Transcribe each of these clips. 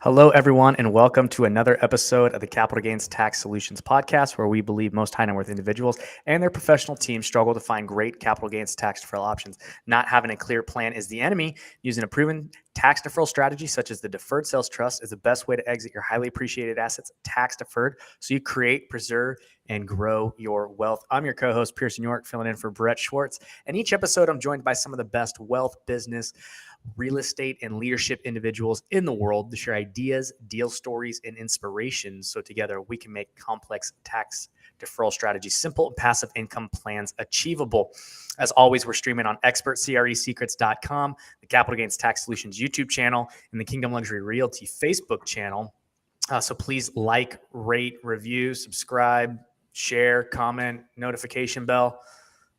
Hello, everyone, and welcome to another episode of the Capital Gains Tax Solutions podcast, where we believe most high net worth individuals and their professional teams struggle to find great capital gains tax deferral options. Not having a clear plan is the enemy. Using a proven tax deferral strategy, such as the Deferred Sales Trust, is the best way to exit your highly appreciated assets tax deferred so you create, preserve, and grow your wealth. I'm your co-host, Pearson York, filling in for Brett Swarts. And each episode, I'm joined by some of the best wealth, business, real estate, and leadership individuals in the world to share ideas, deal stories, and inspirations. So together we can make complex tax deferral strategies simple and passive income plans achievable. As always, we're streaming on expertcresecrets.com, the Capital Gains Tax Solutions YouTube channel, and the Kingdom Luxury Realty Facebook channel. So please like, rate, review, subscribe, share, comment, notification bell.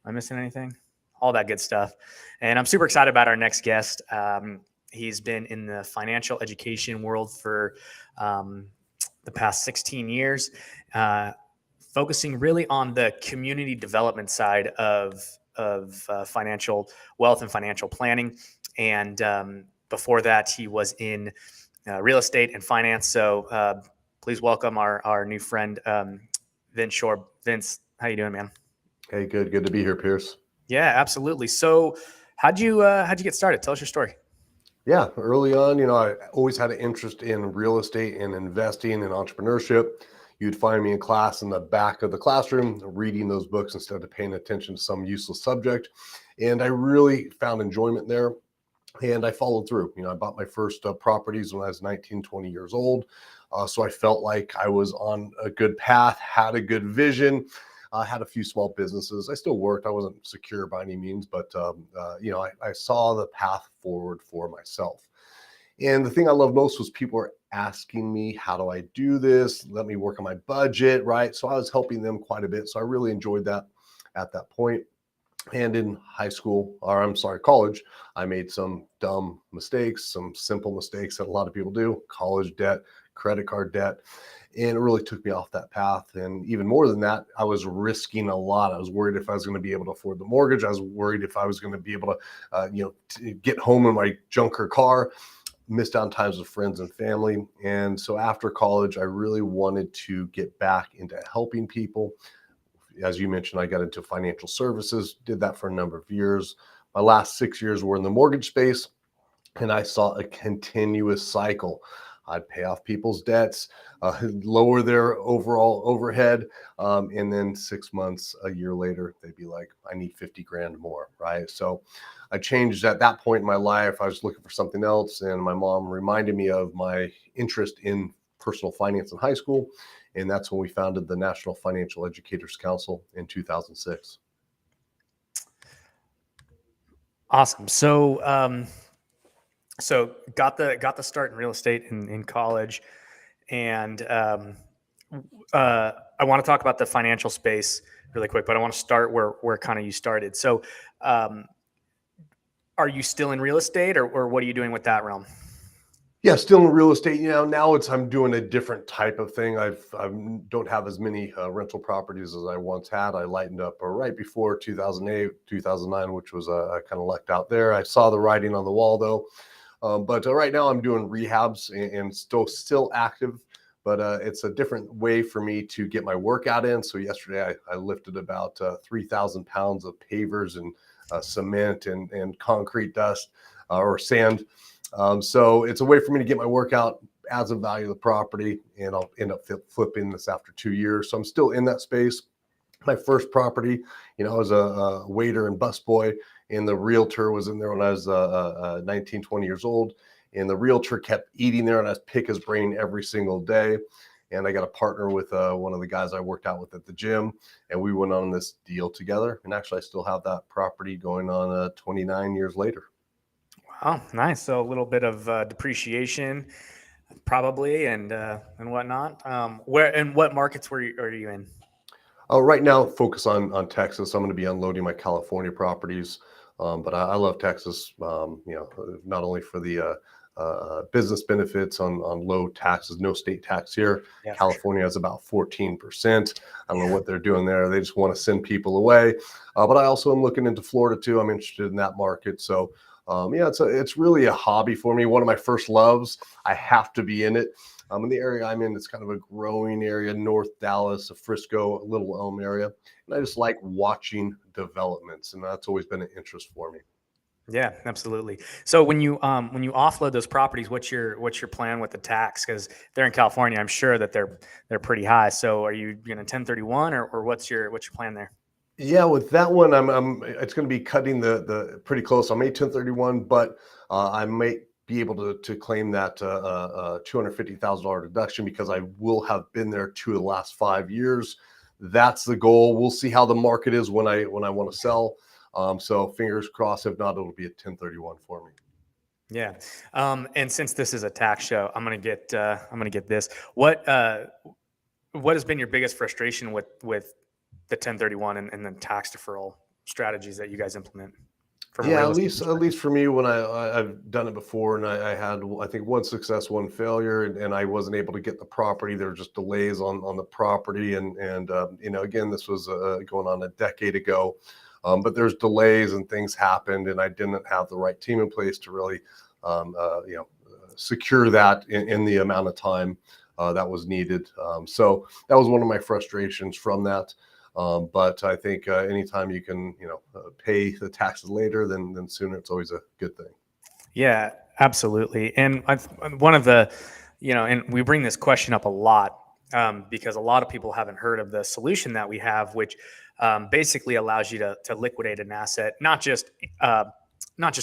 Am I missing anything? All that good stuff. And I'm super excited about our next guest. He's been in the financial education world for the past 16 years, focusing really on the community development side of financial wealth and financial planning. And before that, he was in real estate and finance. So please welcome our new friend, Vince Shorb. Vince, how you doing, man? Hey, good to be here, Pierce. Yeah, absolutely. So how'd you get started? Tell us your story. Yeah, early on, I always had an interest in real estate and investing and entrepreneurship. You'd find me in class in the back of the classroom, reading those books instead of paying attention to some useless subject. And I really found enjoyment there. And I followed through. I bought my first properties when I was 19, 20 years old. So I felt like I was on a good path, had a good vision. I had a few small businesses. I still worked. I wasn't secure by any means, but I saw the path forward for myself. And the thing I love most was people were asking me, how do I do this? Let me work on my budget, right? So I was helping them quite a bit. So I really enjoyed that at that point. And in college, I made some dumb mistakes, some simple mistakes that a lot of people do: college debt, credit card debt. And it really took me off that path. And even more than that, I was risking a lot. I was worried if I was going to be able to afford the mortgage. I was worried if I was going to be able to, get home in my junker car, missed out on times with friends and family. And so after college, I really wanted to get back into helping people. As you mentioned, I got into financial services, did that for a number of years. My last 6 years were in the mortgage space, and I saw a continuous cycle. I'd pay off people's debts, lower their overall overhead, and then 6 months, a year later, they'd be like, I need 50 grand more, right? So I changed at that point in my life. I was looking for something else, and my mom reminded me of my interest in personal finance in high school, and that's when we founded the National Financial Educators Council in 2006. Awesome. So got the start in real estate in college, and I want to talk about the financial space really quick, but I want to start where kind of you started. So are you still in real estate, or what are you doing with that realm? Yeah, still in real estate. Now I'm doing a different type of thing. I don't have as many rental properties as I once had. I lightened up right before 2008, 2009, which was I kind of lucked out there. I saw the writing on the wall though. But right now I'm doing rehabs and still active, but it's a different way for me to get my workout in. So yesterday I lifted about 3,000 pounds of pavers and cement and concrete dust or sand. So it's a way for me to get my workout, adds a value of the property, and I'll end up flipping this after 2 years. So I'm still in that space. My first property, I was a waiter and busboy, and the realtor was in there when I was 19, 20 years old. And the realtor kept eating there, and I'd pick his brain every single day. And I got a partner with one of the guys I worked out with at the gym, and we went on this deal together. And actually, I still have that property going on 29 years later. Wow, nice. So a little bit of depreciation, probably, and whatnot. What markets are you in? Right now, focus on Texas. I'm going to be unloading my California properties, but I love Texas. Not only for the business benefits on low taxes, no state tax here. Yeah, California has about 14%. I don't know what they're doing there. They just want to send people away. But I also am looking into Florida too. I'm interested in that market. So It's really a hobby for me. One of my first loves. I have to be in it. In the area I'm in, it's kind of a growing area, North Dallas, Frisco, Little Elm area. And I just like watching developments, and that's always been an interest for me. Yeah, absolutely. So when you offload those properties, what's your plan with the tax? Because they're in California, I'm sure that they're pretty high. So are you going to 1031 or what's your plan there? Yeah, with that one, it's going to be cutting the pretty close. I made 1031, but I may be able to claim that $250,000 deduction because I will have been there 2 of the last 5 years. That's the goal. We'll see how the market is when I want to sell. So fingers crossed. If not, it'll be a 1031 for me. Yeah. And since this is a tax show, I'm gonna get this. What has been your biggest frustration with the 1031 and the tax deferral strategies that you guys implement from a Yeah, real at estate least perspective? for me, when I've done it before, and I had, I think, one success, one failure, and I wasn't able to get the property. There were just delays on the property, and again, this was going on a decade ago, but there's delays and things happened, and I didn't have the right team in place to really, secure that in the amount of time that was needed. So that was one of my frustrations from that. But I think anytime you can, pay the taxes later than sooner, it's always a good thing. Yeah, absolutely. And one of the, and we bring this question up a lot because a lot of people haven't heard of the solution that we have, which basically allows you to liquidate an asset, not just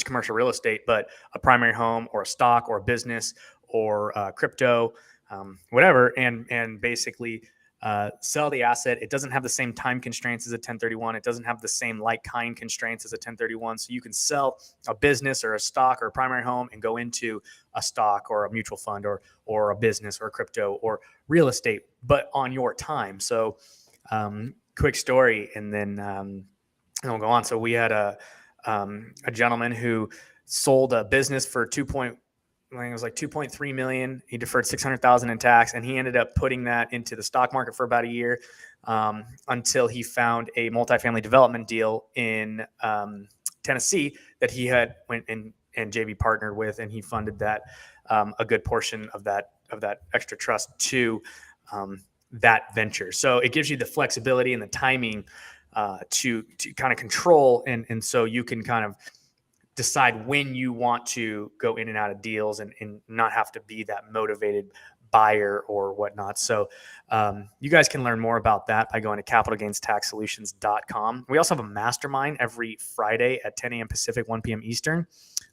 commercial real estate, but a primary home or a stock or a business or crypto, whatever, and basically sell the asset. It doesn't have the same time constraints as a 1031. It doesn't have the same like kind constraints as a 1031. So you can sell a business or a stock or a primary home and go into a stock or a mutual fund or a business or a crypto or real estate, but on your time. So quick story, and then we'll go on. So we had a gentleman who sold a business for I think it was like 2.3 million. He deferred 600,000 in tax, and he ended up putting that into the stock market for about a year until he found a multifamily development deal in Tennessee that he had went and JV partnered with, and he funded that a good portion of that extra trust to that venture. So it gives you the flexibility and the timing to kind of control, and so you can kind of decide when you want to go in and out of deals and not have to be that motivated buyer or whatnot. So you guys can learn more about that by going to capitalgainstaxsolutions.com. We also have a mastermind every Friday at 10 a.m. Pacific, 1 p.m. Eastern.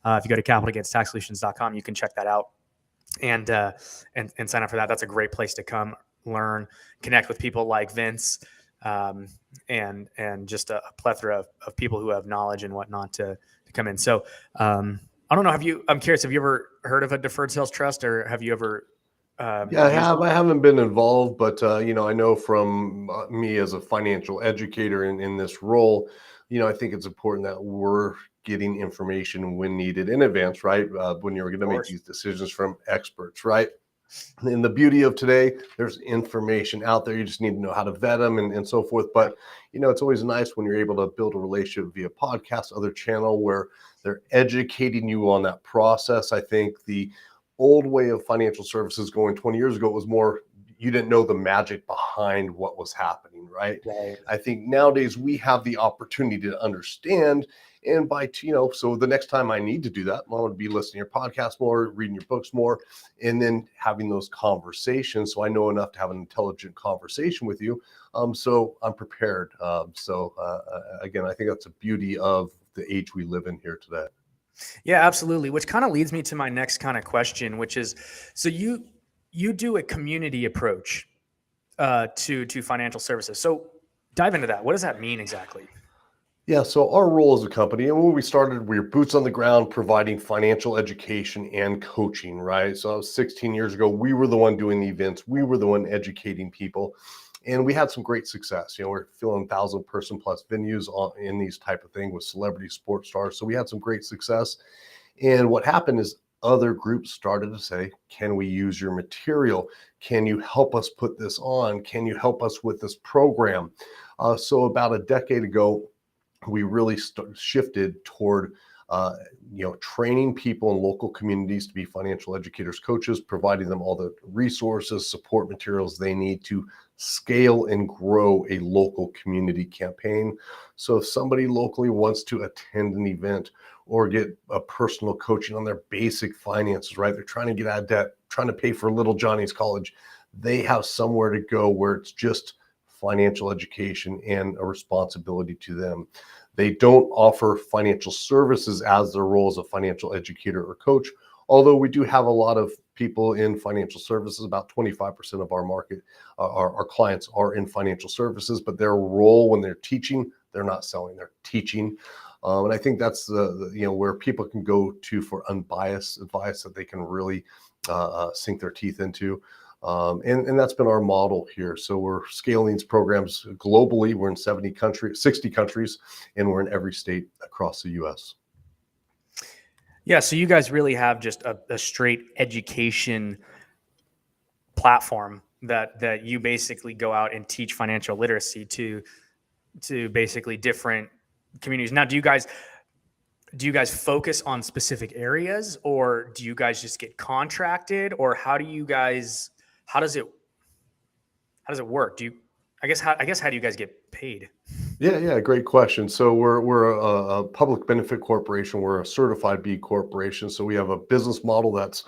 If you go to capitalgainstaxsolutions.com, you can check that out and sign up for that. That's a great place to come learn, connect with people like Vince, and just a plethora of people who have knowledge and whatnot to come in. So I don't know. I'm curious, have you ever heard of a deferred sales trust, or have you ever Yeah, I used have. one? I haven't been involved, but I know from me as a financial educator in this role, I think it's important that we're getting information when needed in advance, right? When you're going Of to make course. these decisions from experts, right? And the beauty of today, there's information out there. You just need to know how to vet them and so forth. But, it's always nice when you're able to build a relationship via podcast, other channel where they're educating you on that process. I think the old way of financial services going 20 years ago was more, you didn't know the magic behind what was happening, right? Right. I think nowadays we have the opportunity to understand. And so the next time I need to do that, I'm going to be listening to your podcast more, reading your books more, and then having those conversations. So I know enough to have an intelligent conversation with you. So I'm prepared. Again, I think that's the beauty of the age we live in here today. Yeah, absolutely. Which kind of leads me to my next kind of question, which is, so you do a community approach to financial services. So dive into that. What does that mean exactly? Yeah, so our role as a company, and when we started, we were boots on the ground providing financial education and coaching, right? So that was 16 years ago. We were the one doing the events. We were the one educating people. And we had some great success. We're filling 1,000-person plus venues in these type of thing with celebrity sports stars. So we had some great success. And what happened is other groups started to say, can we use your material? Can you help us put this on? Can you help us with this program? So about a decade ago, we really shifted toward training people in local communities to be financial educators, coaches, providing them all the resources, support materials they need to scale and grow a local community campaign. So if somebody locally wants to attend an event or get a personal coaching on their basic finances, right? They're trying to get out of debt, trying to pay for little Johnny's college. They have somewhere to go where it's just financial education and a responsibility to them. They don't offer financial services as their role as a financial educator or coach, although we do have a lot of people in financial services. About 25% of our market, our clients are in financial services, but their role when they're teaching, they're not selling, they're teaching. And I think that's the where people can go to for unbiased advice that they can really sink their teeth into. And that's been our model here. So we're scaling these programs globally. We're in 60 countries, and we're in every state across the U.S. Yeah, so you guys really have just a straight education platform that you basically go out and teach financial literacy to basically different communities. Now, do you guys focus on specific areas, or do you guys just get contracted, or how does it work? How do you guys get paid? Yeah, great question. So we're a public benefit corporation. We're a certified B corporation. So we have a business model that's,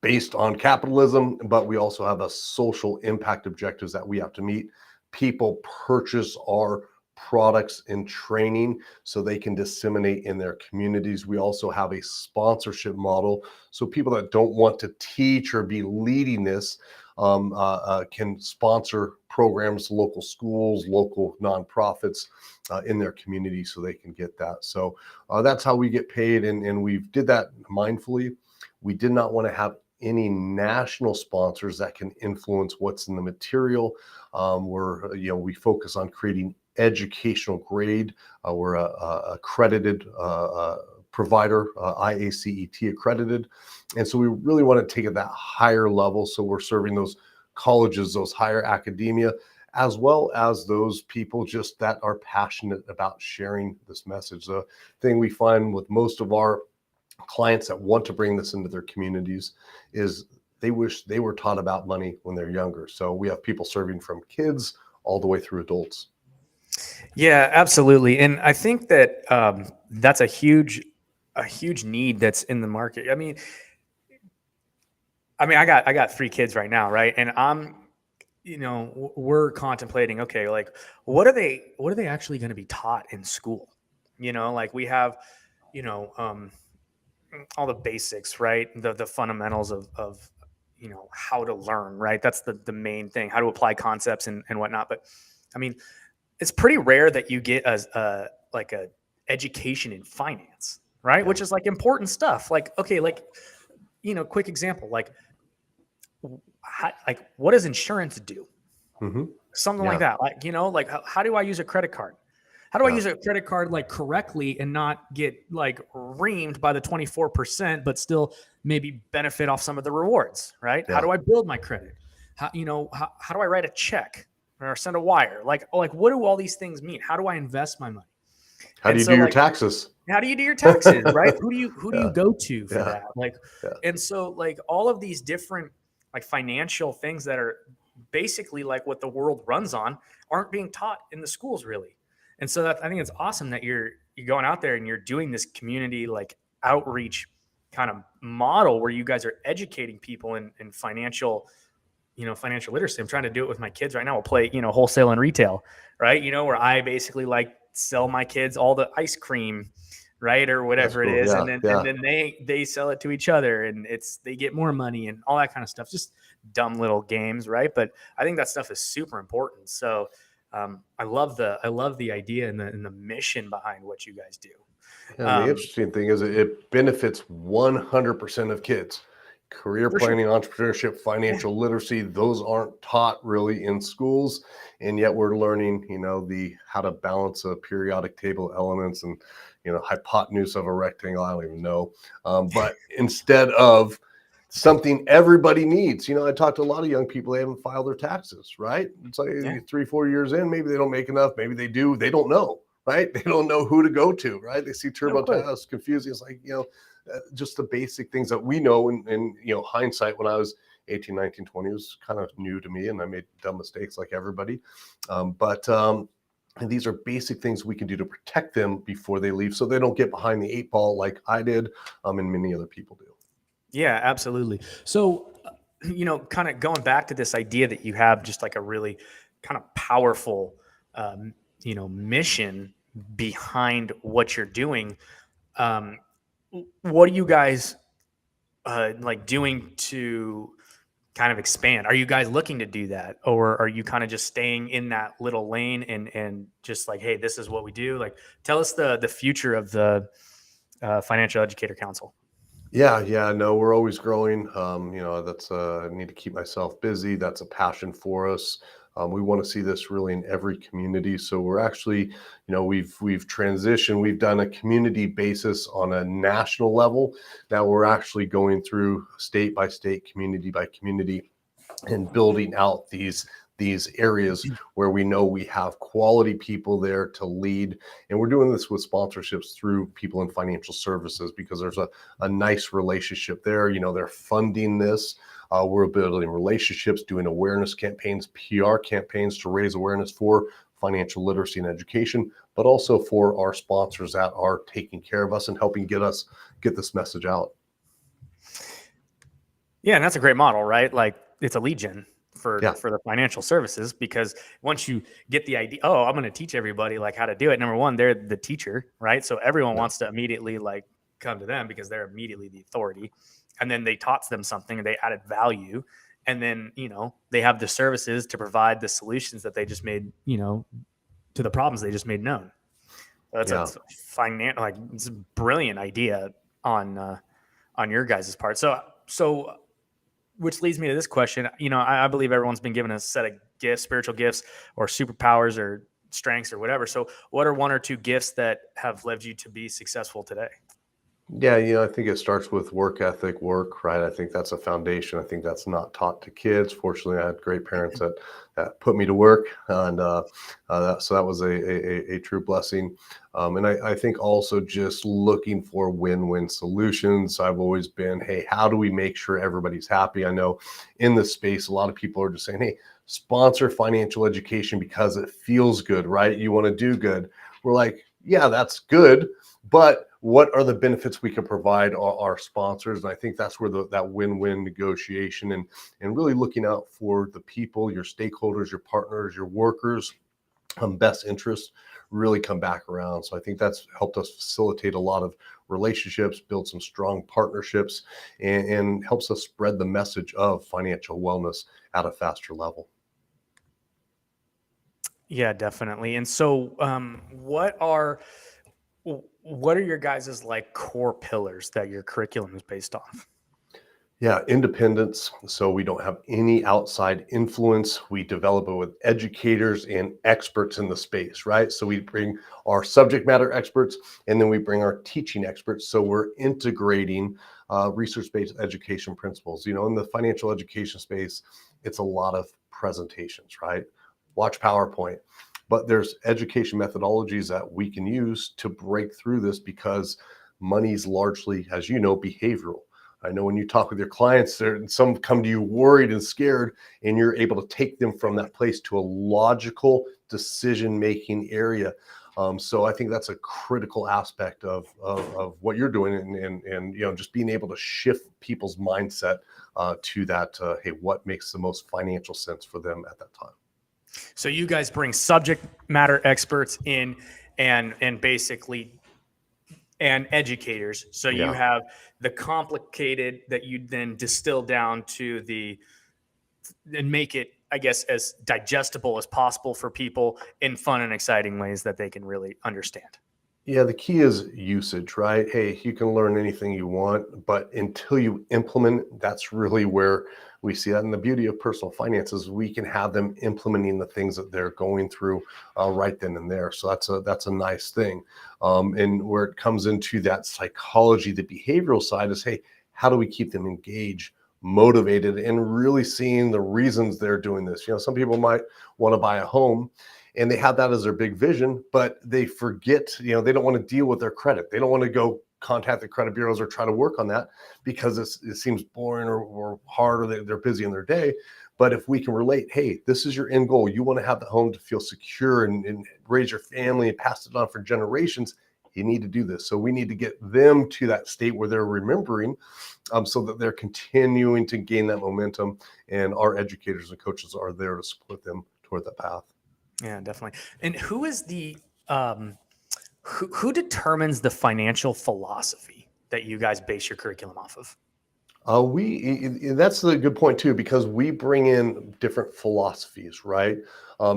based on capitalism, but we also have a social impact objectives that we have to meet. People purchase our products and training so they can disseminate in their communities. We also have a sponsorship model. So people that don't want to teach or be leading this can sponsor programs, local schools, local nonprofits in their community so they can get that. So that's how we get paid. And we did that mindfully. We did not want to have any national sponsors that can influence what's in the material. We focus on creating educational grade. We're a accredited provider, IACET accredited. And so we really want to take it that higher level. So we're serving those colleges, those higher academia, as well as those people just that are passionate about sharing this message. The thing we find with most of our clients that want to bring this into their communities is they wish they were taught about money when they're younger. So we have people serving from kids all the way through adults. Yeah, absolutely. And I think that that's a huge need that's in the market. I mean, I got 3 kids right now, right? And we're contemplating, okay, like what are they actually going to be taught in school? Like we have, all the basics, right? The fundamentals of how to learn, right? That's the main thing, how to apply concepts and whatnot. But I mean, it's pretty rare that you get a education in finance, right? Yeah. Which is like important stuff. Like, okay, quick example, like what does insurance do? Mm-hmm. Something like that. Like, how do I use a credit card? How do I use a credit card correctly and not get reamed by the 24%, but still maybe benefit off some of the rewards, right? Yeah. How do I build my credit? How do I write a check or send a wire? Like what do all these things mean? How do I invest my money? How do you do your taxes? How do you do your taxes, right? Who do you go to for that? And so all of these different financial things that are basically what the world runs on aren't being taught in the schools really. And so I think it's awesome that you're going out there and you're doing this community outreach kind of model where you guys are educating people in financial literacy. I'm trying to do it with my kids right now. We'll play, wholesale and retail, right? Where I basically sell my kids all the ice cream, right? Or whatever it is. Yeah, and then they sell it to each other and they get more money and all that kind of stuff. Just dumb little games, right? But I think that stuff is super important. So I love the idea and the mission behind what you guys do. And the interesting thing is it benefits 100% of kids. Career planning, entrepreneurship, financial literacy, those aren't taught really in schools. And yet we're learning, how to balance a periodic table of elements and, hypotenuse of a rectangle. I don't even know. But instead of something everybody needs. I talk to a lot of young people, they haven't filed their taxes, right? It's 3-4 years in, maybe they don't make enough, maybe they do, they don't know, right? They don't know who to go to, right? They see Of course. TurboTax, confusing. It's like, just the basic things that we know. And hindsight, when I was 18, 19, 20, was kind of new to me, and I made dumb mistakes like everybody. But and these are basic things we can do to protect them before they leave, so they don't get behind the 8 ball like I did, and many other people do. Yeah, absolutely. So, kind of going back to this idea that you have just like a really kind of powerful, mission behind what you're doing. Um, what are you guys like doing to kind of expand? Are you guys looking to do that, or are you kind of just staying in that little lane and just like, hey, this is what we do? Like, tell us the future of the Financial Educator Council. Yeah, no, we're always growing. That's I need to keep myself busy. That's a passion for us. We want to see this really in every community. So we're actually, we've transitioned. We've done a community basis on a national level. Now we're actually going through state by state, community by community, and building out these areas where we know we have quality people there to lead. And we're doing this with sponsorships through people in financial services, because there's a nice relationship there. They're funding this. We're building relationships, doing awareness campaigns, PR campaigns to raise awareness for financial literacy and education, but also for our sponsors that are taking care of us and helping get this message out. Yeah, and that's a great model, right? Like, it's a lead gen for Yeah. the financial services, because once you get the idea, oh, I'm going to teach everybody like how to do it. Number one, they're the teacher, right? So everyone Yeah. wants to immediately like come to them because they're immediately the authority. And then they taught them something and they added value. And then, they have the services to provide the solutions that they just made, to the problems they just made known. So that's Yeah. it's a brilliant idea on your guys' part. So which leads me to this question. I believe everyone's been given a set of gifts, spiritual gifts, or superpowers, or strengths, or whatever. So, what are one or two gifts that have led you to be successful today? Yeah, I think it starts with work ethic, right? I think that's a foundation. I think that's not taught to kids. Fortunately, I had great parents that put me to work, and so that was a true blessing. And I think also just looking for win-win solutions. I've always been, hey, how do we make sure everybody's happy? I know in this space, a lot of people are just saying, hey, sponsor financial education because it feels good, right? You want to do good. We're like, yeah, that's good, but what are the benefits we can provide our sponsors? And I think that's where that win-win negotiation and really looking out for the people, your stakeholders, your partners, your workers, best interest really come back around. So I think that's helped us facilitate a lot of relationships, build some strong partnerships, and helps us spread the message of financial wellness at a faster level. Yeah, definitely. And so, what are your guys' like core pillars that your curriculum is based off? Yeah, independence. So we don't have any outside influence. We develop it with educators and experts in the space, right? So we bring our subject matter experts, and then we bring our teaching experts. So we're integrating research-based education principles. In the financial education space, it's a lot of presentations, right? Watch PowerPoint. But there's education methodologies that we can use to break through this, because money's largely, as you know, behavioral. I know when you talk with your clients, some come to you worried and scared, and you're able to take them from that place to a logical decision-making area. So I think that's a critical aspect of what you're doing, and just being able to shift people's mindset to that. Hey, what makes the most financial sense for them at that time? So you guys bring subject matter experts in, and basically, and educators. So you Yeah. have the complicated that you then distill down to and make it, I guess, as digestible as possible for people in fun and exciting ways that they can really understand. Yeah, the key is usage, right? Hey, you can learn anything you want, but until you implement, that's really where we see that. And the beauty of personal finance is we can have them implementing the things that they're going through right then and there. So that's a nice thing. And where it comes into that psychology, the behavioral side is, hey, how do we keep them engaged, motivated, and really seeing the reasons they're doing this? Some people might want to buy a home, and they have that as their big vision, but they forget, they don't want to deal with their credit. They don't want to go contact the credit bureaus or try to work on that because it seems boring or hard, or they're busy in their day. But if we can relate, hey, this is your end goal. You want to have the home to feel secure and raise your family and pass it on for generations. You need to do this. So we need to get them to that state where they're remembering, so that they're continuing to gain that momentum. And our educators and coaches are there to support them toward that path. Yeah, definitely. And who is the who determines the financial philosophy that you guys base your curriculum off of? That's a good point too, because we bring in different philosophies, right?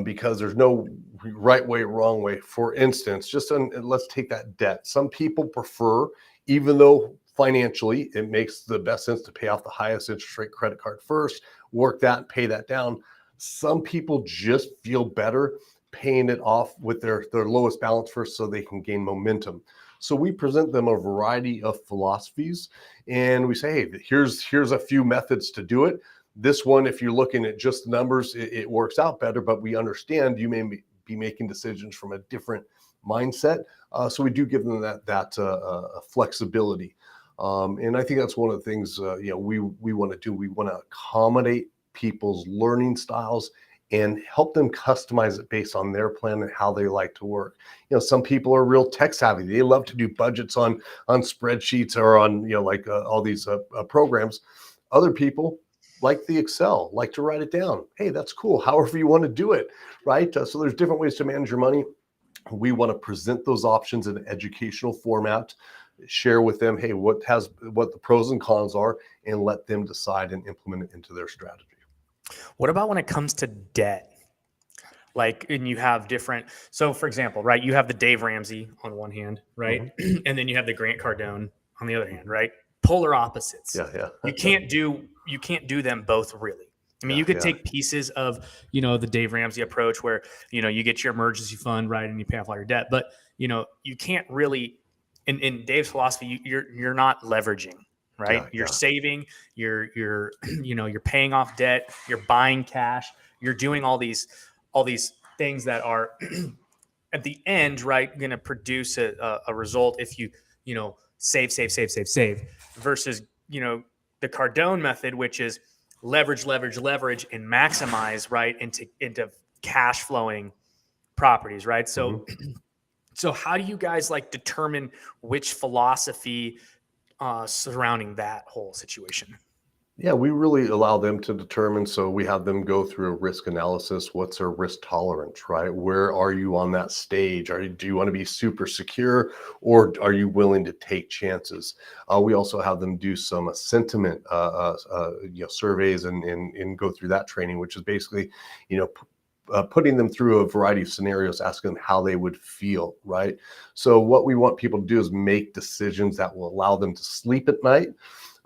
Because there's no right way, wrong way. For instance, let's take that debt. Some people prefer, even though financially it makes the best sense to pay off the highest interest rate credit card first, work that and pay that down. Some people just feel better paying it off with their lowest balance first so they can gain momentum. So we present them a variety of philosophies, and we say, hey, here's a few methods to do it. This one, if you're looking at just the numbers, it works out better, but we understand you may be making decisions from a different mindset. So we do give them that flexibility. And I think that's one of the things we want to do. We want to accommodate people's learning styles and help them customize it based on their plan and how they like to work. Some people are real tech savvy. They love to do budgets on spreadsheets or on, all these programs. Other people like the Excel, like to write it down. Hey, that's cool. However you want to do it, right? So there's different ways to manage your money. We want to present those options in an educational format, share with them, hey, what the pros and cons are, and let them decide and implement it into their strategy. What about when it comes to debt? And you have different, so for example, right, you have the Dave Ramsey on one hand, right? Mm-hmm. And then you have the Grant Cardone on the other hand, right? Polar opposites. Yeah. You can't do them both really. I mean, you could take pieces of, the Dave Ramsey approach where, you get your emergency fund, right, and you pay off all your debt. But, you can't really, in Dave's philosophy, you're not leveraging. Right. You're saving, you're paying off debt, you're buying cash, you're doing all these things that are at the end, right, going to produce a result if you save versus, the Cardone method, which is leverage, and maximize, right, into cash flowing properties. Right. So, so how do you guys determine which philosophy surrounding that whole situation? Yeah, we really allow them to determine. So we have them go through a risk analysis. What's their risk tolerance, right? Where are you on that stage? Do you want to be super secure, or are you willing to take chances? We also have them do some sentiment surveys and go through that training, which is basically, putting them through a variety of scenarios, asking them how they would feel, right? So what we want people to do is make decisions that will allow them to sleep at night.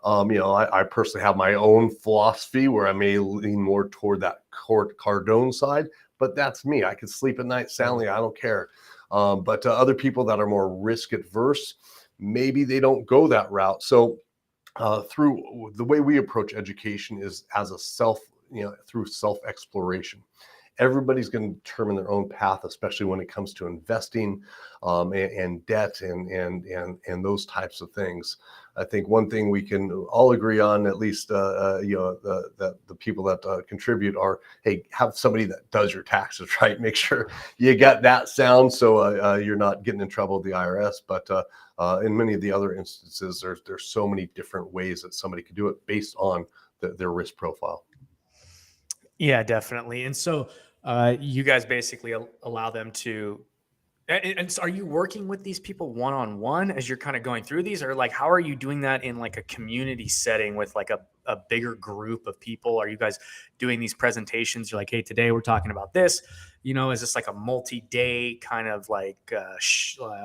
I personally have my own philosophy where I may lean more toward that Cardone side, but that's me. I can sleep at night soundly. I don't care. But other people that are more risk adverse, maybe they don't go that route. So through the way we approach education is as through self-exploration. Everybody's going to determine their own path, especially when it comes to investing and debt and those types of things. I think one thing we can all agree on, at least the people that contribute, are, hey, have somebody that does your taxes, right? Make sure you got that sound so you're not getting in trouble with the IRS. But in many of the other instances, there's so many different ways that somebody could do it based on their risk profile. Yeah, definitely. And so you guys basically allow them to, and so are you working with these people one-on-one as you're kind of going through these, or how are you doing that in a community setting with a bigger group of people? Are you guys doing these presentations? You're like, hey, today we're talking about this, is this a multi-day kind of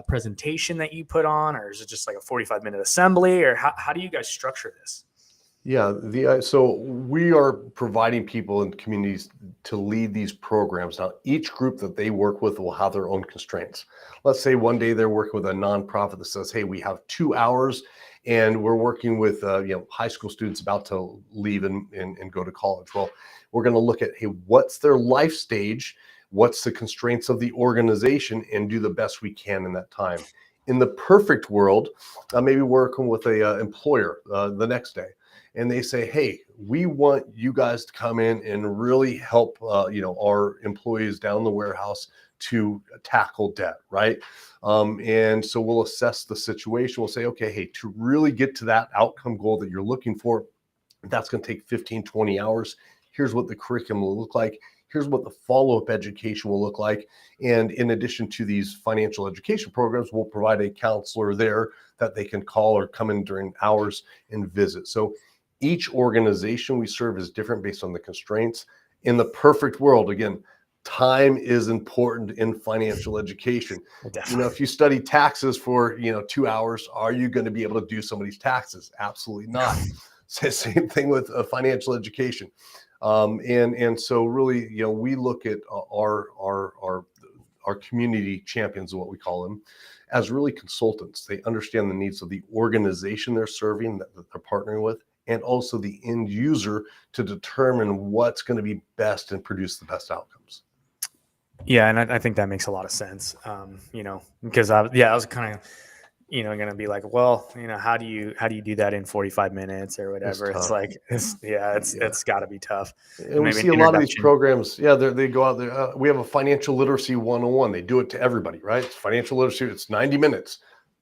presentation that you put on, or is it just a 45-minute assembly, or how do you guys structure this? Yeah, so we are providing people in communities to lead these programs. Now, each group that they work with will have their own constraints. Let's say one day they're working with a nonprofit that says, hey, we have 2 hours and we're working with high school students about to leave and go to college. Well, we're going to look at, hey, what's their life stage? what's the constraints of the organization, and do the best we can in that time. In the perfect world, maybe working with a employer the next day, and they say, hey, we want you guys to come in and really help our employees down the warehouse to tackle debt, right? And so we'll assess the situation. We'll say, okay, hey, to really get to that outcome goal that you're looking for, that's going to take 15, 20 hours. Here's what the curriculum will look like. Here's what the follow-up education will look like. And in addition to these financial education programs, we'll provide a counselor there that they can call or come in during hours and visit. So each organization we serve is different based on the constraints. In the perfect world, again, time is important in financial education. If you study taxes for 2 hours, are you going to be able to do somebody's taxes? Absolutely not. Same thing with financial education. And so really, we look at our community champions, what we call them, as really consultants. They understand the needs of the organization they're serving, that they're partnering with, and also the end user to determine what's going to be best and produce the best outcomes. Yeah, and I think that makes a lot of sense. Because I was kind of going to be like, well, how do you do that in 45 minutes or whatever? It's like, it's got to be tough. And we see a lot of these programs. Yeah, they go out there. We have a financial literacy 101. They do it to everybody, right? It's financial literacy. It's 90 minutes.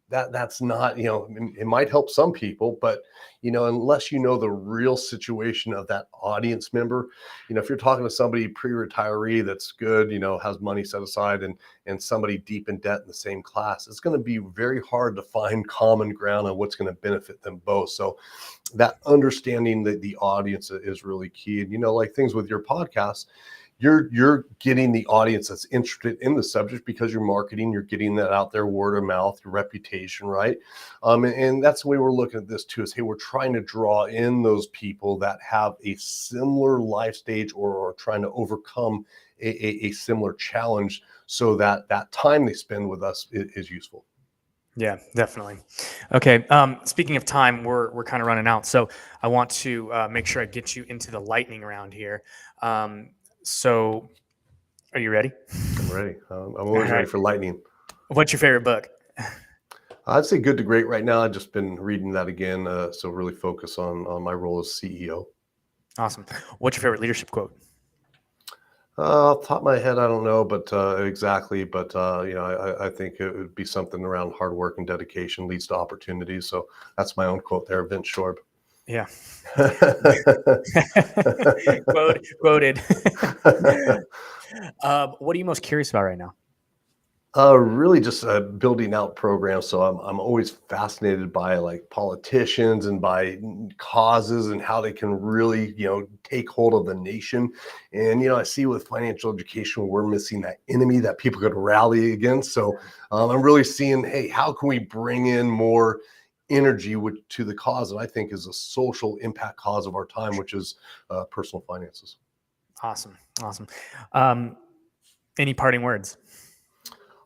That's not, it might help some people, but, unless you know the real situation of that audience member, if you're talking to somebody pre-retiree that's good, has money set aside and somebody deep in debt in the same class, it's going to be very hard to find common ground on what's going to benefit them both. So that understanding the audience is really key. And, like things with your podcast, you're getting the audience that's interested in the subject because you're marketing, you're getting that out there, word of mouth, your reputation, right? And that's the way we're looking at this too, is, hey, we're trying to draw in those people that have a similar life stage or are trying to overcome a similar challenge, so that time they spend with us is useful. Yeah, definitely. Okay. Speaking of time, we're kind of running out. So I want to make sure I get you into the lightning round here. So are you ready? I'm ready. I'm always ready for lightning. What's your favorite book? I'd say Good to Great right now. I've just been reading that again. So really focus on my role as CEO. Awesome. What's your favorite leadership quote? Off the top of my head, I don't know, but exactly. But I think it would be something around hard work and dedication leads to opportunities. So that's my own quote there, Vince Shorb. Yeah. Quoted. What are you most curious about right now? Really just building out programs. So I'm always fascinated by like politicians and by causes and how they can really, take hold of the nation. And, I see with financial education, we're missing that enemy that people could rally against. So I'm really seeing, hey, how can we bring in more energy to the cause that I think is a social impact cause of our time, which is personal finances. Awesome. Any parting words?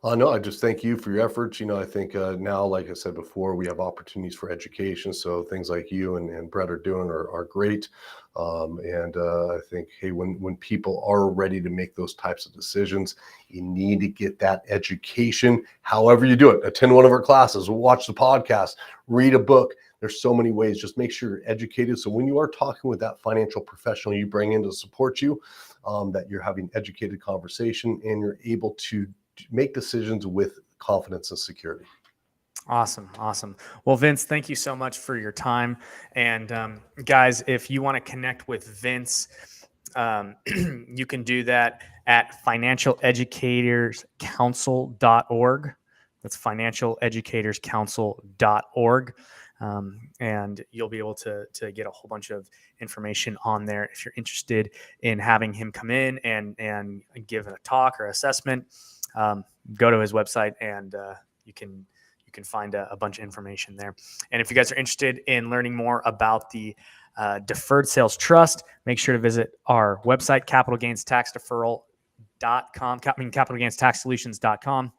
No, I just thank you for your efforts. I think now, like I said before, we have opportunities for education. So things like you and Brett are doing are great. And I think, hey, when people are ready to make those types of decisions, you need to get that education. However you do it, attend one of our classes, watch the podcast, read a book. There's so many ways. Just make sure you're educated. So when you are talking with that financial professional you bring in to support you, that you're having educated conversation and you're able to make decisions with confidence and security. Awesome. Well, Vince, thank you so much for your time. And guys, if you want to connect with Vince, you can do that at financialeducatorscouncil.org. That's financialeducatorscouncil.org. And you'll be able to get a whole bunch of information on there if you're interested in having him come in and give a talk or assessment. Go to his website and you can find a bunch of information there. And if you guys are interested in learning more about the Deferred Sales Trust, make sure to visit our website, capitalgainstaxdeferral.com. capitalgainstaxsolutions.com.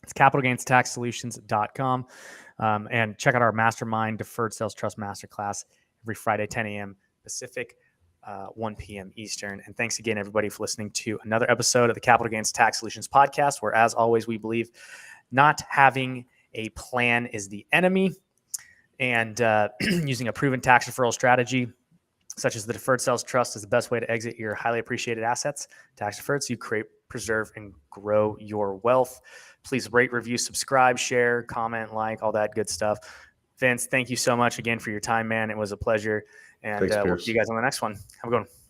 It's capitalgainstaxsolutions.com. And check out our Mastermind Deferred Sales Trust Masterclass every Friday, 10 a.m. Pacific. 1 p.m. Eastern. And thanks again, everybody, for listening to another episode of the Capital Gains Tax Solutions podcast, where, as always, we believe not having a plan is the enemy, and using a proven tax deferral strategy, such as the Deferred Sales Trust, is the best way to exit your highly appreciated assets, tax deferred, so you create, preserve, and grow your wealth. Please rate, review, subscribe, share, comment, like, all that good stuff. Vince, thank you so much again for your time, man. It was a pleasure. And Thanks, we'll Pierce. see you guys on the next one. Have a good one.